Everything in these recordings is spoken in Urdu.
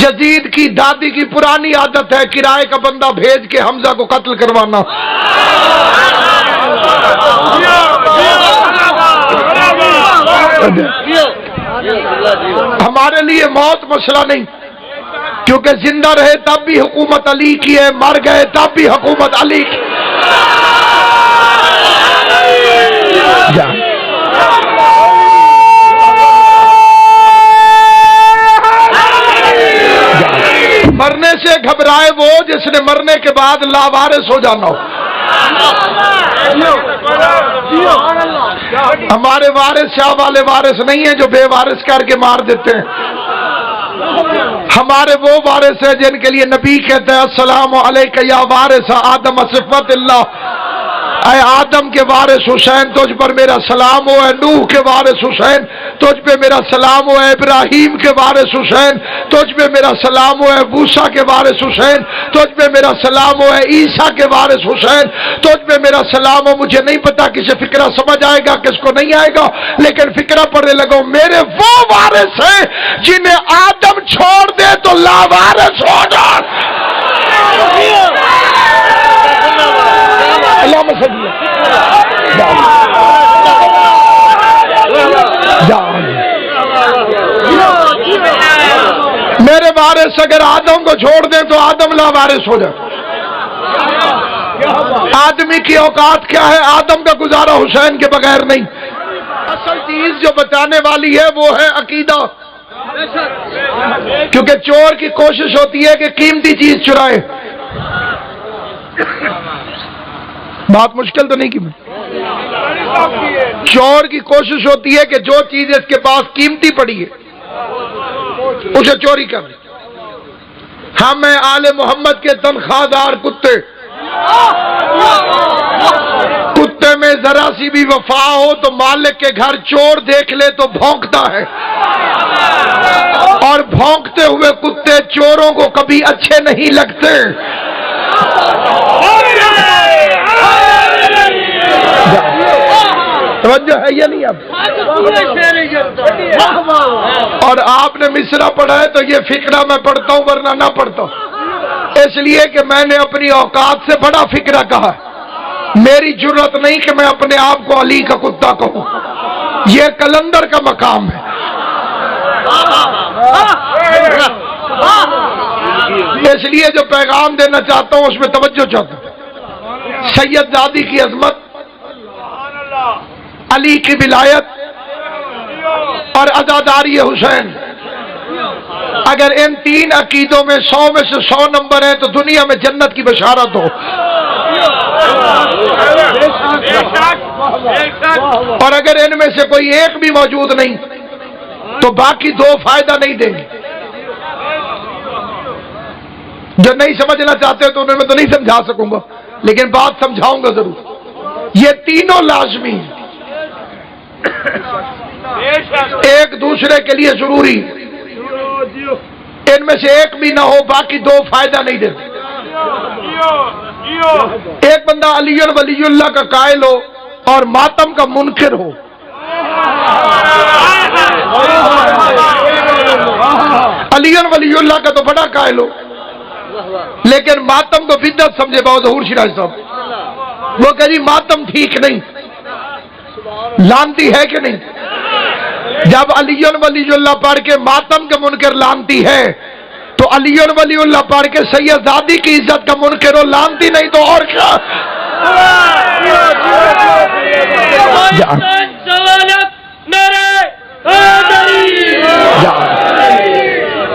یزید کی دادی کی پرانی عادت ہے کرائے کا بندہ بھیج کے حمزہ کو قتل کروانا. ہمارے لیے موت مسئلہ نہیں، کیونکہ زندہ رہے تب بھی حکومت علی کی ہے، مر گئے تب بھی حکومت علی کی. مرنے سے گھبرائے وہ جس نے مرنے کے بعد لاوارث ہو جانا ہو. ہمارے وارث شاہ والے وارث نہیں ہیں جو بے وارث کر کے مار دیتے ہیں. ہمارے وہ وارث ہیں جن کے لیے نبی کہتے ہیں السلام علیکہ یا وارث آدم صفت اللہ. اے آدم کے وارث حسین تجھ پر میرا سلام ہو. اے نوح کے وارث حسین تجھ پہ میرا سلام ہو. اے ابراہیم کے وارث حسین تجھ پہ میرا سلام ہو. اے موسیٰ کے وارث حسین تجھ پہ میرا سلام ہو. اے عیسیٰ کے وارث حسین تجھ پہ میرا سلام ہو. مجھے نہیں پتا کسے فکرہ سمجھ آئے گا کس کو نہیں آئے گا، لیکن فکرہ پڑھنے لگا. میرے وہ وارث ہیں جنہیں آدم چھوڑ دے تو لاوارث ہو جائے. میرے وارث اگر آدم کو چھوڑ دیں تو آدم لا وارث ہو جائے. آدمی کی اوقات کیا ہے؟ آدم کا گزارا حسین کے بغیر نہیں. اصل چیز جو بچانے والی ہے وہ ہے عقیدہ، کیونکہ چور کی کوشش ہوتی ہے کہ قیمتی چیز چرائے. بات مشکل تو نہیں کی میں؟ چور کی کوشش ہوتی ہے کہ جو چیز اس کے پاس قیمتی پڑی ہے اسے چوری کر. ہم ہیں آل محمد کے تنخواہ دار کتے. کتے میں ذرا سی بھی وفا ہو تو مالک کے گھر چور دیکھ لے تو بھونکتا ہے، اور بھونکتے ہوئے کتے چوروں کو کبھی اچھے نہیں لگتے. توجہ ہے یا نہیں؟ اب اور آپ نے مصرع پڑھا ہے تو یہ فقرہ میں پڑھتا ہوں ورنہ نہ پڑھتا ہوں، اس لیے کہ میں نے اپنی اوقات سے بڑا فقرہ کہا. میری جرت نہیں کہ میں اپنے آپ کو علی کا کتا کہوں، یہ کلندر کا مقام ہے. اس لیے جو پیغام دینا چاہتا ہوں اس میں توجہ چاہتا ہوں. سید زادی کی عظمت، علی کی ولایت اور عزاداری حسین، اگر ان تین عقیدوں میں 100 میں سے 100 نمبر ہیں تو دنیا میں جنت کی بشارت ہو. اور اگر ان میں سے کوئی ایک بھی موجود نہیں تو باقی دو فائدہ نہیں دیں گے. جو نہیں سمجھنا چاہتے تو انہیں میں تو نہیں سمجھا سکوں گا، لیکن بات سمجھاؤں گا ضرور. یہ تینوں لازمی ہیں، ایک دوسرے کے لیے ضروری. ان میں سے ایک بھی نہ ہو باقی دو فائدہ نہیں دیتے. ایک بندہ علی ولی اللہ کا قائل ہو اور ماتم کا منکر ہو. علی ولی اللہ کا تو بڑا قائل ہو لیکن ماتم کو بدعت سمجھے. بہت ظہور شیراز صاحب وہ کہ جی ماتم ٹھیک نہیں، لانتی ہے کہ نہیں؟ جب علی ولی اللہ پڑھ کے ماتم کا منکر لانتی ہے تو علی ولی اللہ پڑھ کے سید زادی کی عزت کا منکر ہو لانتی نہیں تو اور کیا؟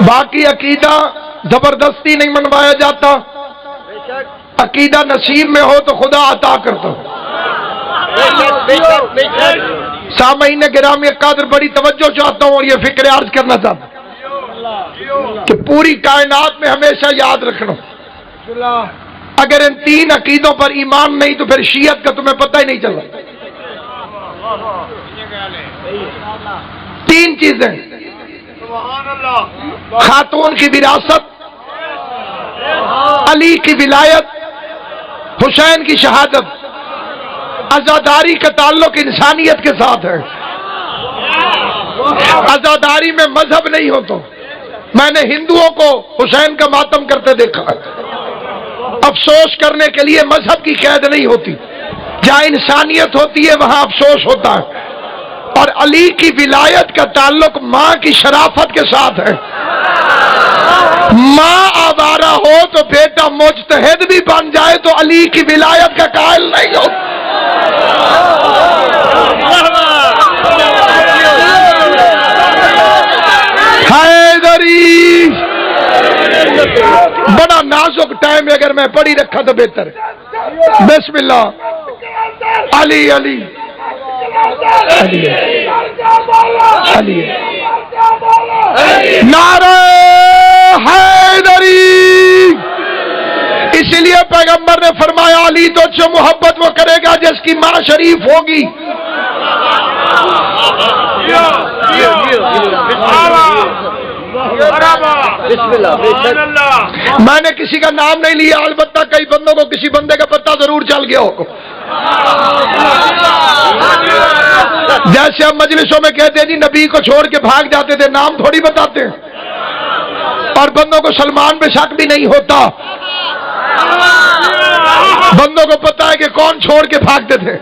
باقی عقیدہ زبردستی نہیں منوایا جاتا. عقیدہ نصیب میں ہو تو خدا عطا کرتا. سامعین گرامی قدر بڑی توجہ چاہتا ہوں اور یہ فکر عرض کرنا چاہتا ہوں کہ پوری کائنات میں ہمیشہ یاد رکھنا، اگر ان تین عقیدوں پر ایمان نہیں تو پھر شیعت کا تمہیں پتہ ہی نہیں چل رہا. تین چیزیں: خاتون کی وراثت، علی کی ولایت، حسین کی شہادت. عزاداری کا تعلق انسانیت کے ساتھ ہے. عزاداری میں مذہب نہیں ہوتا، میں نے ہندوؤں کو حسین کا ماتم کرتے دیکھا. افسوس کرنے کے لیے مذہب کی قید نہیں ہوتی، جہاں انسانیت ہوتی ہے وہاں افسوس ہوتا ہے. اور علی کی ولایت کا تعلق ماں کی شرافت کے ساتھ ہے. ماں آوارہ ہو تو بیٹا مجتہد بھی بن جائے تو علی کی ولایت کا قائل نہیں ہو. حیدری بڑا نازک ٹائم ہے، اگر میں پڑھی رکھا تو بہتر ہے. بسم اللہ. علی علی علی علی نعرہ حیدری. اسی لیے پیغمبر نے فرمایا علی تو جو محبت وہ کرے گا جس کی ماں شریف ہوگی. میں نے کسی کا نام نہیں لیا، البتہ کئی بندوں کو کسی بندے کا پتہ ضرور چل گیا ہو. جیسے ہم مجلسوں میں کہتے ہیں جی نبی کو چھوڑ کے بھاگ جاتے تھے، نام تھوڑی بتاتے ہیں. اور بندوں کو سلمان پہ شک بھی نہیں ہوتا، بندوں کو پتا ہے کہ کون چھوڑ کے بھاگتے تھے.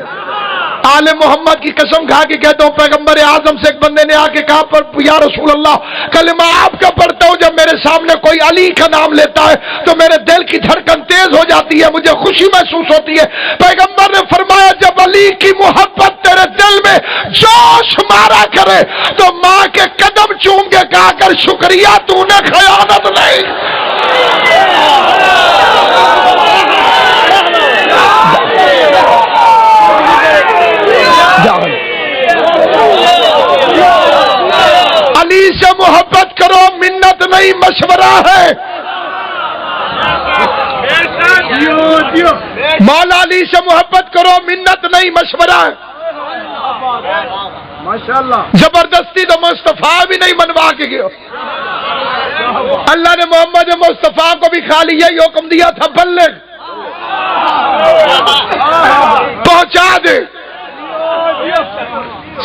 آل محمد کی قسم کھا کے کہتا ہوں، پیغمبر اعظم سے ایک بندے نے آ کے کہا پر یا رسول اللہ کلمہ آپ کا پڑھتا ہوں، جب میرے سامنے کوئی علی کا نام لیتا ہے تو میرے دل کی دھڑکن تیز ہو جاتی ہے، مجھے خوشی محسوس ہوتی ہے. پیغمبر نے فرمایا جب علی کی محبت تیرے دل میں جوش مارا کرے تو ماں کے قدم چوم کے کہا کر شکریہ تو نے خیانت نہیں. علی سے محبت کرو، منت نہیں مشورہ ہے. مولا علی سے محبت کرو، منت نہیں مشورہ ہے. زبردستی تو مصطفیٰ بھی نہیں منوا کے گئے. اللہ نے محمد مصطفیٰ کو بھی خالی یہی حکم دیا تھا بلغ، پہنچا دے.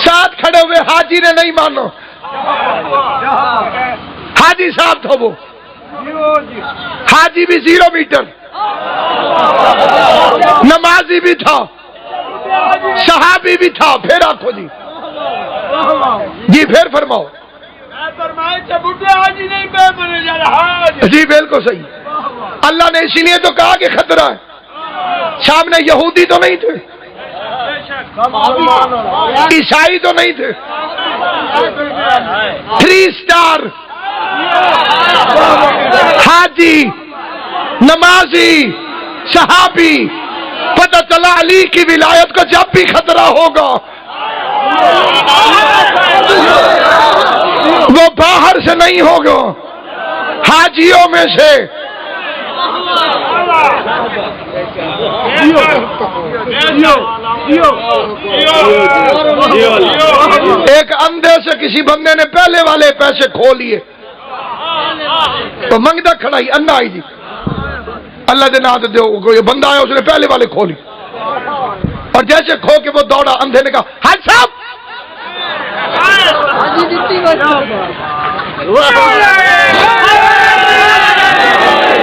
ساتھ کھڑے ہوئے حاجی نے نہیں مانو، حاجی صاحب تھا وہ، حاجی بھی 0 میٹر، نمازی بھی تھا، صحابی بھی تھا. پھر آنکھو جی پھر فرماؤ. جی بالکل صحیح. اللہ نے اسی لیے تو کہا کہ خطرہ ہے. سامنے یہودی تو نہیں تھے، عیسائی تو نہیں تھے، 3 سٹار حاجی، نمازی، صحابی. پتہ چلا علی کی ولایت کو جب بھی خطرہ ہوگا وہ باہر سے نہیں ہوگا، حاجیوں میں سے. ایک اندھے سے کسی بندے نے پہلے والے پیسے کھو لیے تو منگتا کھڑا ہی اندھا ہی جی اللہ دے نام دے کوئی بندہ آیا اس نے پہلے والے کھو لی اور جیسے کھو کے وہ دوڑا اندھے نے کہا حاج صاحب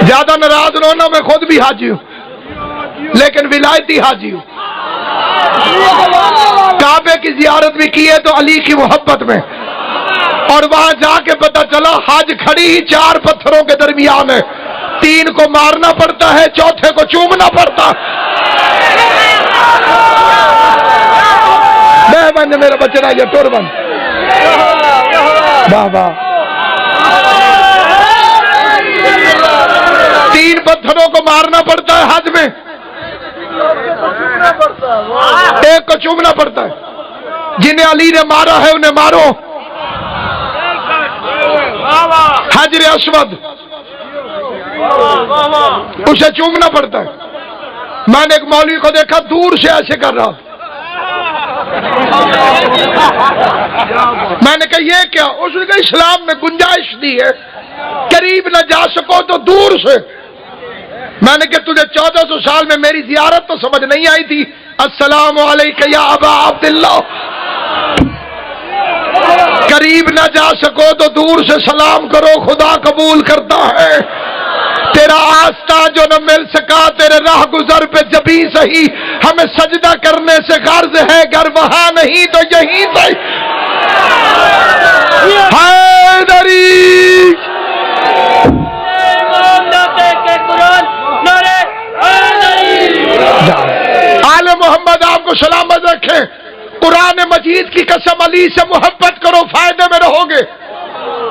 زیادہ ناراض رونا، میں خود بھی حاجی ہوں لیکن ولایتی حاجی ہوں. کعبے کی زیارت بھی کی ہے تو علی کی محبت میں، اور وہاں جا کے پتہ چلا حج کھڑی ہی 4 پتھروں کے درمیان ہے، 3 کو مارنا پڑتا ہے، 4تھے کو چومنا پڑتا. بند میرا بچنا یہ ٹور بند واہ واہ. 3 پتھروں کو مارنا پڑتا ہے حج میں، 1 کو چومنا پڑتا ہے. جنہیں علی نے مارا ہے انہیں مارو. حجر اسود اسے چومنا پڑتا ہے. میں نے ایک مولوی کو دیکھا دور سے ایسے کر رہا، میں نے کہا یہ کیا؟ اس نے کہا اسلام میں گنجائش دی ہے قریب نہ جا سکو تو دور سے. میں نے کہا تجھے 1400 سال میں میری زیارت تو سمجھ نہیں آئی تھی. السلام علیکم یا ابا عبداللہ. قریب نہ جا سکو تو دور سے سلام کرو، خدا قبول کرتا ہے۔ تیرا آستہ جو نہ مل سکا تیرے راہ گزر پہ جبھی سہی، ہمیں سجدہ کرنے سے غرض ہے، گر وہاں نہیں تو یہیں سہی۔ حیدری آل محمد آپ کو سلامت رکھیں۔ قرآن مجید کی قسم، علی سے محبت کرو فائدے میں رہو گے،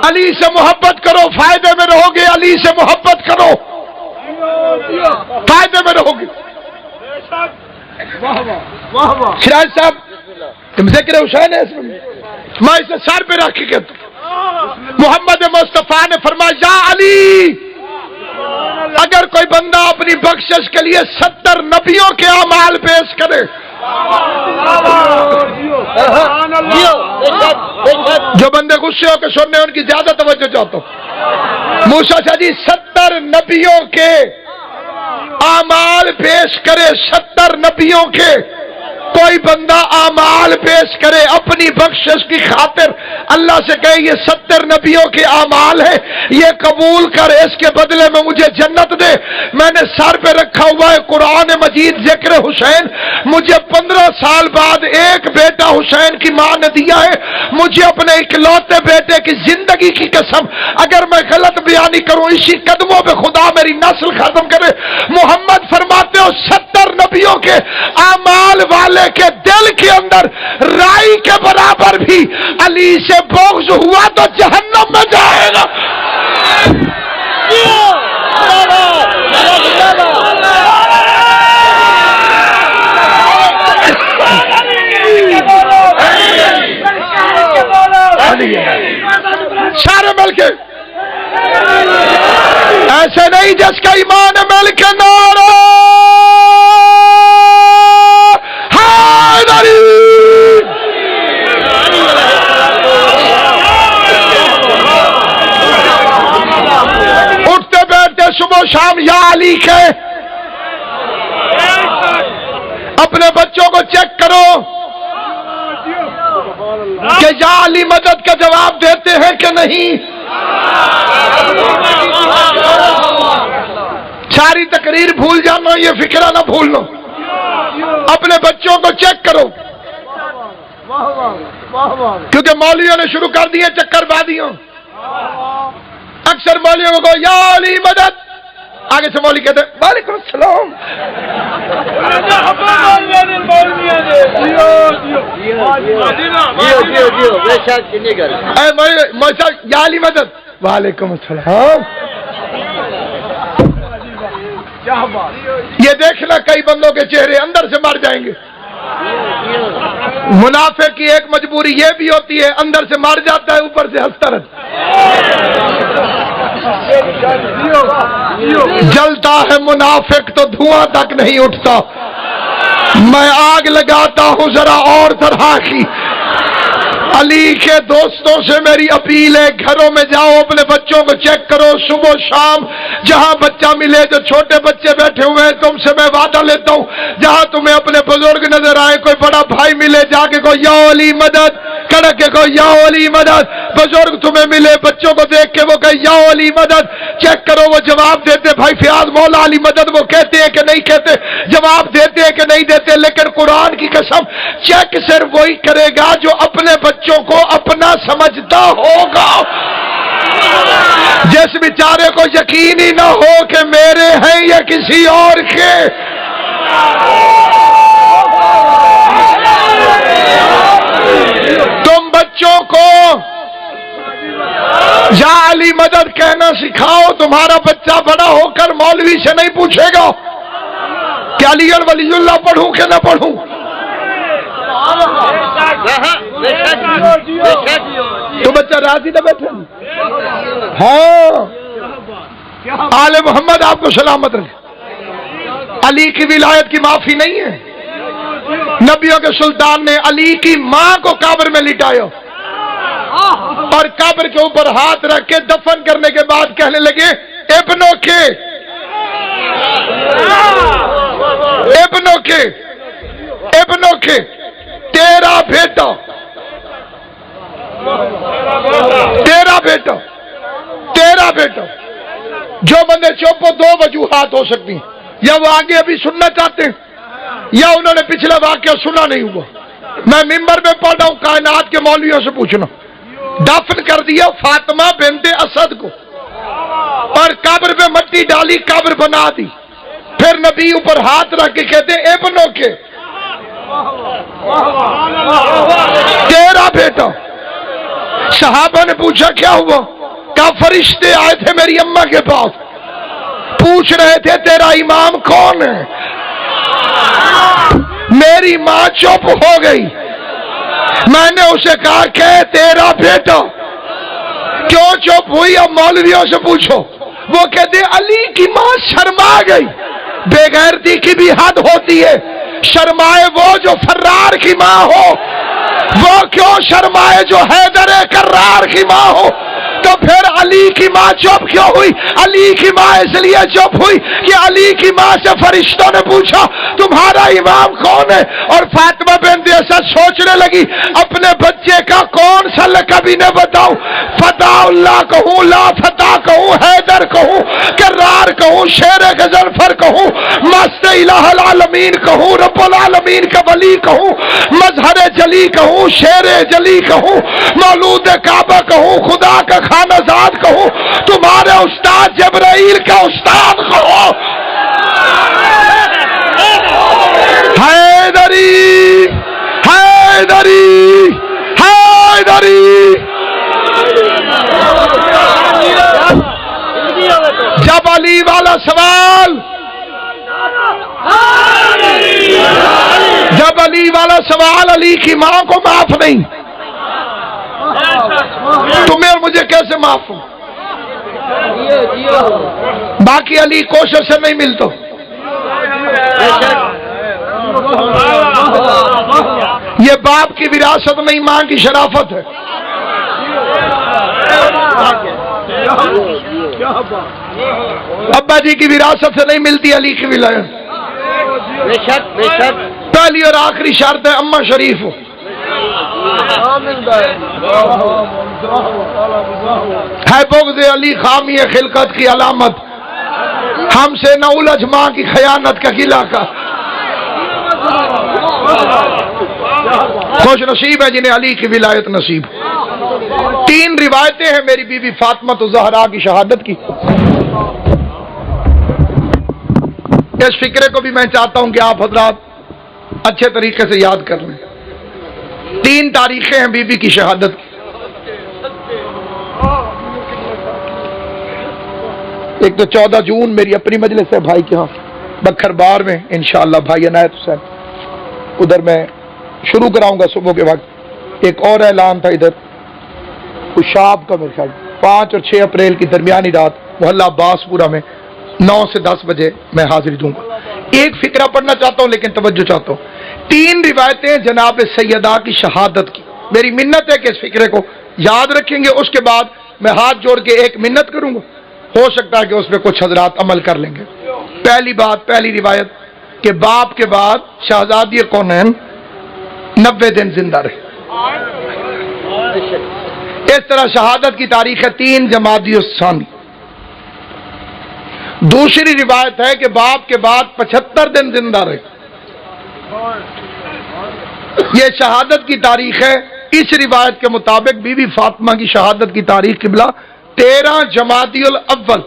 علی سے محبت کرو فائدے میں رہو گے، علی سے محبت کرو فائدے میں رہو گے۔ شراج صاحب تم ذکر حسین ہے، میں اسے سر پہ رکھ کے کہتا ہوں، محمد مصطفیٰ نے فرمایا یا علی، اگر کوئی بندہ اپنی بخشش کے لیے 70 نبیوں کے اعمال پیش کرے، جو بندے غصے ہو کے سننے ان کی زیادہ توجہ چاہتا ہوں، موسیٰ شاہ جی 70 نبیوں کے اعمال پیش کرے، 70 نبیوں کے کوئی بندہ اعمال پیش کرے اپنی بخشش کی خاطر، اللہ سے کہے یہ 70 نبیوں کے اعمال ہیں، یہ قبول کر، اس کے بدلے میں مجھے جنت دے۔ میں نے سر پہ رکھا ہوا ہے قرآن مجید ذکر حسین، مجھے 15 سال بعد ایک بیٹا حسین کی ماں نے دیا ہے، مجھے اپنے اکلوتے بیٹے کی زندگی کی قسم اگر میں غلط بیانی کروں، اسی قدموں پہ خدا میری نسل ختم کرے۔ محمد فرماتے ہو 70 نبیوں کے اعمال والے کے دل کے اندر رائی کے برابر بھی علی سے بغض ہوا تو جہنم میں جائے گا۔ سارے مل کے ایسے نہیں جس کا ایمان مل کے نعرہ اٹھتے بیٹھتے صبح شام یا علی کے، اپنے بچوں کو چیک کرو کہ یا علی مدد کا جواب دیتے ہیں کہ نہیں۔ ساری تقریر بھول جانا، یہ فکرہ نہ بھولنا، اپنے بچوں کو چیک کرو، کیونکہ مولویوں نے شروع کر دیے چکر بازیوں۔ اکثر مولویوں کو یا علی مدد، آگے سے مولوی کہتے ہیں وعلیکم السلام۔ یا علی مدد، وعلیکم السلام۔ یہ دیکھنا کئی بندوں کے چہرے اندر سے مر جائیں گے۔ منافق کی ایک مجبوری یہ بھی ہوتی ہے، اندر سے مر جاتا ہے، اوپر سے ہنستا رہتا جلتا ہے منافق تو دھواں تک نہیں اٹھتا۔ میں آگ لگاتا ہوں ذرا اور طرح کی۔ علی کے دوستوں سے میری اپیل ہے، گھروں میں جاؤ، اپنے بچوں کو چیک کرو، صبح شام جہاں بچہ ملے، جو چھوٹے بچے بیٹھے ہوئے ہیں تم سے میں وعدہ لیتا ہوں، جہاں تمہیں اپنے بزرگ نظر آئے، کوئی بڑا بھائی ملے، جا کے کہو یا علی مدد، کڑک کے کہو یا علی مدد۔ بزرگ تمہیں ملے، بچوں کو دیکھ کے وہ کہے یا علی مدد، چیک کرو وہ جواب دیتے، بھائی فیاض مولا علی مدد وہ کہتے ہیں کہ نہیں کہتے، جواب دیتے ہیں کہ نہیں دیتے۔ لیکن قرآن کی قسم چیک صرف وہی کرے گا جو اپنے بچوں کو اپنا سمجھتا ہوگا۔ جس بیچارے کو یقین ہی نہ ہو کہ میرے ہیں یا کسی اور کے، تم بچوں کو یا علی مدد کہنا سکھاؤ، تمہارا بچہ بڑا ہو کر مولوی سے نہیں پوچھے گا کہ علی ولی اللہ پڑھوں کہ نہ پڑھوں۔ تو بچہ راضی نہ بیٹھے۔ ہاں آل محمد آپ کو سلامت رکھے۔ علی کی ولایت کی معافی نہیں ہے۔ نبیوں کے سلطان نے علی کی ماں کو قبر میں لٹایا اور قبر کے اوپر ہاتھ رکھ کے دفن کرنے کے بعد کہنے لگے ابنوں کے تیرا بیٹا تیرا بیٹا، تیرا بیٹا۔ جو بندے چپ ہو، دو وجوہات ہو سکتی ہیں، یا وہ آگے ابھی سننا چاہتے ہیں یا انہوں نے پچھلا واقعہ سنا نہیں ہوا۔ میں ممبر میں پڑھ رہا ہوں، کائنات کے مولویوں سے پوچھنا، دفن کر دیا فاطمہ بنت اسد کو اور قبر پہ مٹی ڈالی، قبر بنا دی، پھر نبی اوپر ہاتھ رکھ کے کہتے ابنوں کے، تیرا بیٹا۔ صحابہ نے پوچھا کیا ہوا؟ کہا فرشتے آئے تھے میری اماں کے پاس، پوچھ رہے تھے تیرا امام کون ہے؟ میری ماں چپ ہو گئی، میں نے اسے کہا کہ تیرا بیٹا۔ کیوں چپ ہوئی؟ اب مولویوں سے پوچھو۔ وہ کہتے علی کی ماں شرما گئی۔ بے غیرتی کی بھی حد ہوتی ہے، شرمائے وہ جو فرار کی ماں ہو، وہ کیوں شرمائے جو حیدر کرار کی ماں ہو؟ تو پھر علی کی ماں چپ کیوں ہوئی؟ علی کی ماں اس لیے چپ ہوئی کہ علی کی ماں سے فرشتوں نے پوچھا تمہارا امام کون ہے، اور فاطمہ بنت اسد سوچنے لگی اپنے بچے کا کون سا لقب انہیں بتاؤں، فتح اللہ کہوں، لا فتح کہوں، حیدر کہوں، کرار کہوں، شیر غضنفر کہوں، مست الہ العالمین کہوں، رب العالمین کا ولی کہوں، مظہر جلی کہوں، شیر جلی کہوں، مولود کعبہ کہوں، خدا کا خانہ زاد کہوں، تمہارے استاد جبرائیل کا استاد کہو، حیدری حیدری حیدری۔ جب علی والا سوال، جب علی والا سوال، علی کی ماں کو معاف نہیں، تمہیں اور مجھے کیسے معاف ہو؟ باقی علی کوشش سے نہیں ملتا۔ یہ باپ کی وراثت نہیں، ماں کی شرافت ہے۔ ابا جی کی وراثت سے نہیں ملتی علی کی ولایت۔ پہلی اور آخری شرط ہے اماں شریف ہو۔ ہے بغض علی خامی خلقت کی علامت، ہم سے نہ الجھ ماں کی خیانت کا گلہ کا۔ خوش نصیب ہے جنہیں علی کی ولایت نصیب۔ تین روایتیں ہیں میری بی بی فاطمہ الزہرا کی شہادت کی۔ اس فکرے کو بھی میں چاہتا ہوں کہ آپ حضرات اچھے طریقے سے یاد کر لیں۔ تین تاریخیں ہیں بی بی کی شہادت کی۔ ایک تو 14 جون میری اپنی مجلس ہے بھائی کے ہاں بکھر بار میں انشاءاللہ، بھائی عنایت حسین، ادھر میں شروع کراؤں گا صبح کے وقت۔ ایک اور اعلان تھا ادھر خوشاب کا، میرے خیال 5 اور 6 اپریل کی درمیانی رات محلہ عباس پورہ میں 9 سے 10 بجے میں حاضری دوں گا۔ ایک فکرہ پڑھنا چاہتا ہوں لیکن توجہ چاہتا ہوں۔ 3 روایتیں جناب سیدہ کی شہادت کی، میری منت ہے کہ اس فکرے کو یاد رکھیں گے۔ اس کے بعد میں ہاتھ جوڑ کے ایک منت کروں گا، ہو سکتا ہے کہ اس پہ کچھ حضرات عمل کر لیں گے۔ پہلی بات، پہلی روایت کہ باپ کے بعد شہزادی کونین 90 دن زندہ رہے۔ اس طرح شہادت کی تاریخ ہے 3 جمادی الثانی۔ دوسری روایت ہے کہ باپ کے بعد 75 دن زندہ رہے۔ یہ شہادت کی تاریخ ہے۔ اس روایت کے مطابق بی بی فاطمہ کی شہادت کی تاریخ قبلہ 13 جمادی الاول۔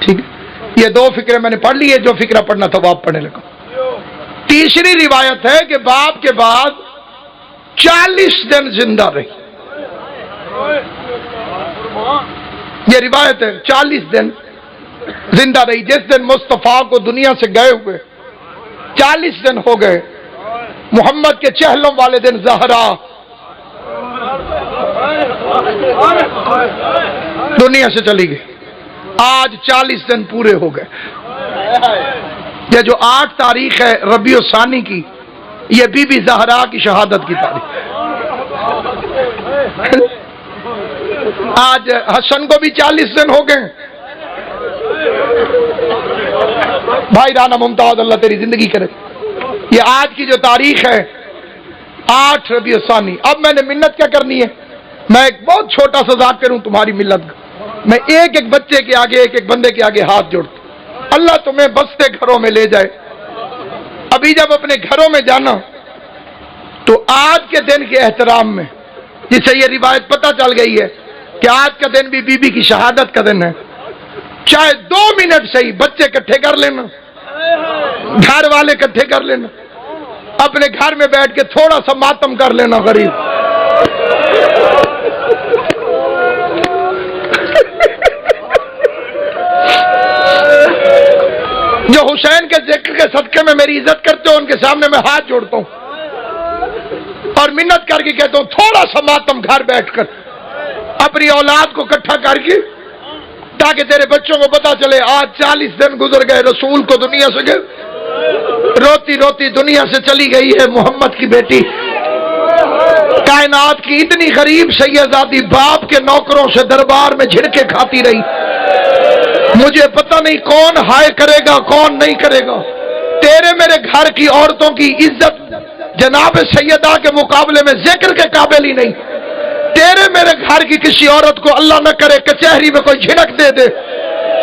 ٹھیک ہے، یہ 2 فکرے میں نے پڑھ لی ہے، جو فکرہ پڑھنا تھا وہ آپ پڑھنے لگا۔ تیسری روایت ہے کہ باپ کے بعد 40 دن زندہ رہی۔ یہ روایت ہے 40 دن زندہ رہی۔ جس دن مصطفیٰ کو دنیا سے گئے ہوئے 40 دن ہو گئے، محمد کے چہلوں والے دن زہرا دنیا سے چلی گئی۔ آج 40 دن پورے ہو گئے۔ یہ جو 8 تاریخ ہے ربیع الثانی کی، یہ بی بی زہرا کی شہادت کی تاریخ۔ آج حسن کو بھی 40 دن ہو گئے۔ بھائی رانا ممتاز اللہ تیری زندگی کرے۔ یہ آج کی جو تاریخ ہے 8 ربیع الثانی. اب میں نے منت کیا کرنی ہے؟ میں ایک بہت چھوٹا سا ذات کروں تمہاری ملت کا. میں ایک ایک بچے کے آگے ایک ایک بندے کے آگے ہاتھ جوڑتا. اللہ تمہیں بستے گھروں میں لے جائے. ابھی جب اپنے گھروں میں جانا تو آج کے دن کے احترام میں، جسے یہ روایت پتہ چل گئی ہے کہ آج کا دن بھی بی بی کی شہادت کا دن ہے، چاہے 2 منٹ سے ہی بچے اکٹھے کر لینا، گھر والے اکٹھے کر لینا، اپنے گھر میں بیٹھ کے تھوڑا سا ماتم کر لینا غریب. جو حسین کے ذکر کے صدقے میں میری عزت کرتے ہو ان کے سامنے میں ہاتھ جوڑتا ہوں اور منت کر کے کہتا ہوں تھوڑا سا ماتم گھر بیٹھ کر اپنی اولاد کو اکٹھا کر کے، تاکہ تیرے بچوں کو پتا چلے آج 40 دن گزر گئے رسول کو دنیا سے گئے، روتی روتی دنیا سے چلی گئی ہے محمد کی بیٹی. کائنات کی اتنی غریب سیدزادی باپ کے نوکروں سے دربار میں جھڑکے کھاتی رہی. مجھے پتہ نہیں کون ہائے کرے گا کون نہیں کرے گا. تیرے میرے گھر کی عورتوں کی عزت جناب سیدہ کے مقابلے میں ذکر کے قابل ہی نہیں. تیرے میرے گھر کی کسی عورت کو اللہ نہ کرے کچہری میں کوئی جھڑک دے دے،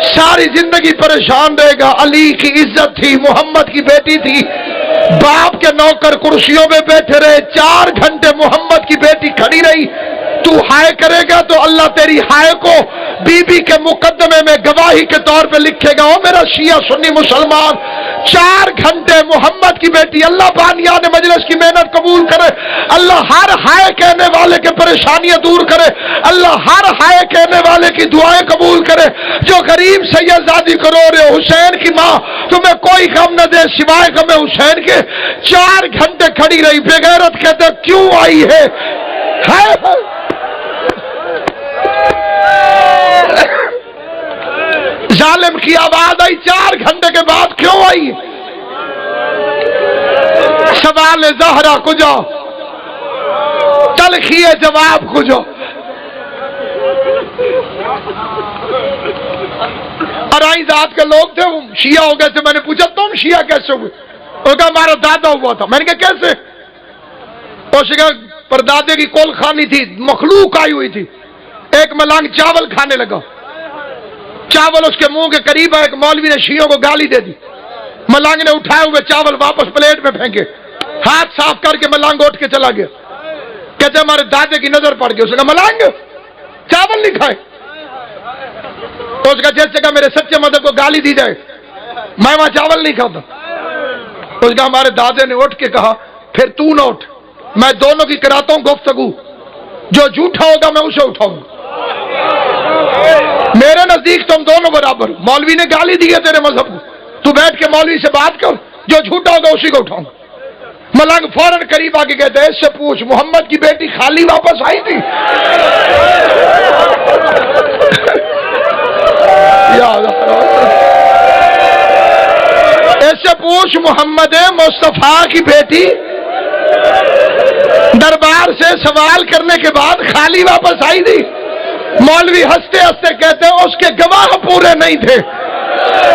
ساری زندگی پریشان رہے گا. علی کی عزت تھی، محمد کی بیٹی تھی، باپ کے نوکر کرسیوں میں بیٹھے رہے، 4 گھنٹے محمد کی بیٹی کھڑی رہی. تو ہائے کرے گا تو اللہ تیری ہائے کو بی بی کے مقدمے میں گواہی کے طور پہ لکھے گا. او میرا شیعہ سنی مسلمان، 4 گھنٹے محمد کی بیٹی. اللہ بانیان مجلس کی محنت قبول کرے. اللہ ہر ہائے کہنے والے کے پریشانیاں دور کرے. اللہ ہر ہائے کہنے والے کی دعائیں قبول کرے. جو غریب سیدزادی کو رو رہے ہو، حسین کی ماں تمہیں کوئی غم نہ دے سوائے غم حسین کے. 4 گھنٹے کھڑی رہی، بے غیرت کہتے کیوں آئی ہے؟ ظالم کی آواز آئی 4 گھنٹے کے بعد کیوں آئی؟ سوال زہرا کجا، تلخی جواب کجا. ارائی ذات کے لوگ تھے، وہ شیعہ ہو گئے تھے. میں نے پوچھا تم شیعہ کیسے ہوئے؟ وہ کہا ہمارا دادا ہوا تھا. میں نے کہا کیسے؟ اس نے کہا پردادے کی کول خانی تھی، مخلوق آئی ہوئی تھی. ایک ملنگ چاول کھانے لگا، چاول اس کے منہ کے قریب ہے. ایک مولوی نے شیعوں کو گالی دے دی. ملنگ نے اٹھائے ہوئے چاول واپس پلیٹ میں پھینکے، ہاتھ صاف کر کے ملنگ اٹھ کے چلا گیا. کہتے ہمارے دادے کی نظر پڑ گئی. اس نے کہا ملنگ چاول نہیں کھائے. اس کا جیسے کہ میرے سچے مذہب کو گالی دی جائے، میں وہاں چاول نہیں کھاتا. اس کا ہمارے دادے نے اٹھ کے کہا پھر تو نہ اٹھ، میں دونوں کی کراتا ہوں گفتگو، جو جھوٹا ہوگا میں اسے اٹھاؤں گا. میرے نزدیک تم دونوں برابر. مولوی نے گالی دی ہے تیرے مذہب کو، تو بیٹھ کے مولوی سے بات کر، جو جھوٹا ہوگا اسی کو اٹھاؤں گا. ملنگ فوراً قریب آ کے کہتے ہیں اس سے پوچھ محمد کی بیٹی خالی واپس آئی تھی؟ اس سے پوچھ محمد مصطفیٰ کی بیٹی دربار سے سوال کرنے کے بعد خالی واپس آئی تھی؟ مولوی ہنستے ہنستے کہتے ہیں اس کے گواہ پورے نہیں تھے.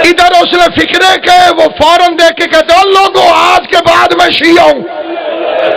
ادھر اس نے فکرے کہ وہ فوراً دیکھ کے کہتے ہیں لوگوں آج کے بعد میں شیعہ ہوں.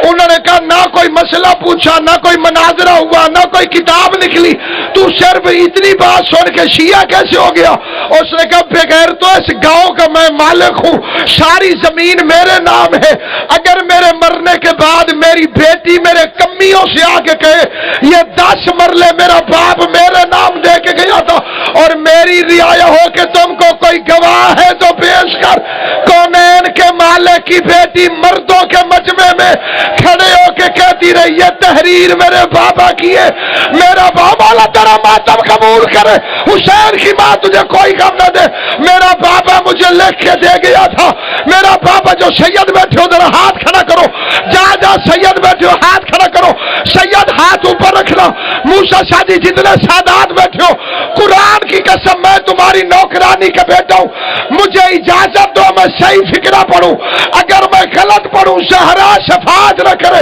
انہوں نے کہا نہ کوئی مسئلہ پوچھا، نہ کوئی مناظرہ ہوا، نہ کوئی کتاب نکلی، تو صرف اتنی بات سن کے شیعہ کیسے ہو گیا؟ اس نے کہا بغیر تو اس گاؤں کا میں مالک ہوں، ساری زمین میرے نام ہے. اگر میرے مرنے کے بعد میری بیٹی میرے کمیوں سے آ کے کہے یہ 10 مرلے میرا باپ میرے نام دے کے گیا تھا اور میری رعایا ہو کہ تم کو کوئی گواہ ہے تو پیش کر. کونین کے مالک کی بیٹی مردوں کے مجمع میں کھڑے ہو کے کہتی رہی یہ تحریر میرے بابا کی ہے، میرا بابا اللہ تیرا ماتم قبول کرے. حسین کی ماں تجھے کوئی غم نہ دے، میرا بابا مجھے لکھ کے دے گیا تھا. میرا بابا جو سید بیٹھے ہو ذرا ہاتھ کھڑا کرو، جا سید بیٹھے ہو ہاتھ کھڑا کرو. سید ہاتھ اوپر رکھنا. موسیٰ شادی جتنے سادات بیٹھے ہو، قرآن کی قسم میں تمہاری نوکرانی کا بیٹا ہوں، مجھے اجازت دو میں صحیح فکرہ پڑھوں. اگر میں غلط پڑھوں زہرا شفاعت نہ کرے،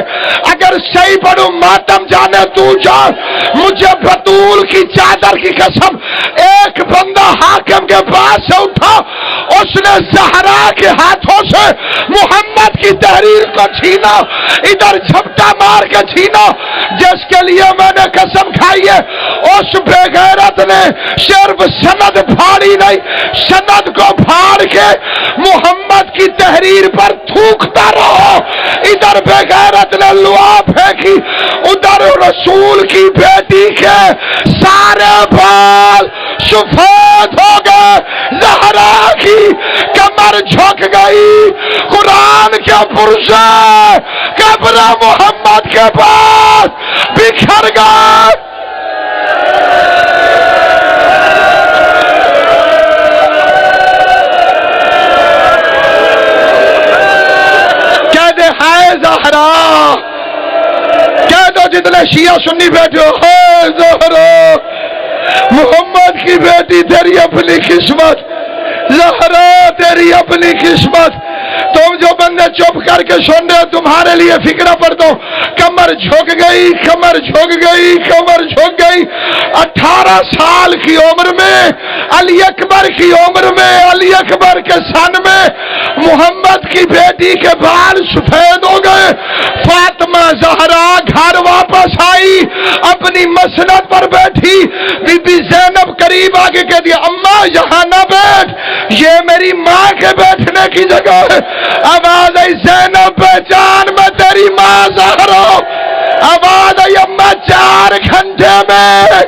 اگر صحیح پڑھوں ماتم جانے تو جان. مجھے بطول کی چادر کی قسم ایک بندہ حاکم کے پاس سے اٹھا اس نے زہرا کے ہاتھوں سے محمد کی تحریر کو چھینا، ادھر جھپٹا مار کے چھینا، جس کے لیے میں نے قسم کھائی ہے اس بے غیرت نے صرف سند پھاڑی نہیں، سند کو پھاڑ کے محمد کی تحریر پر تھوکتا رہا۔ ادھر بے غیرت نے لوا پھینکی، ادھر رسول کی بیٹی کے سارے بال سفید ہو گئے، زہرا کی کمر جھک گئی، قرآن کے پرزے قبر محمد کے پاس بکھر گئے۔ ہائے زہرا، کہہ دو جتنے شیعہ سنی بیٹھے ہو، ہائے زہرا، محمد کی بیٹی تیری اپنی قسمت، زہرا تیری اپنی قسمت۔ تم جو بندے چپ کر کے سن رہے ہو تمہارے لیے فکرہ پڑھتا ہوں، کمر جھک گئی، کمر جھک گئی، کمر جھک گئی۔ 18 سال کی عمر میں، علی اکبر کی عمر میں، علی اکبر کے سن میں محمد کی بیٹی کے بال سفید ہو گئے۔ فاطمہ زہرا گھر واپس آئی، اپنی مسند پر بیٹھی، بی بی زینب قریب آگے کہہ دیا اماں یہاں نہ بیٹھ، یہ میری ماں کے بیٹھنے کی جگہ ہے۔ آواز آئی زینب پہچان میں تیری ماں زہرا، آواز آئی اماں 4 گھنٹے میں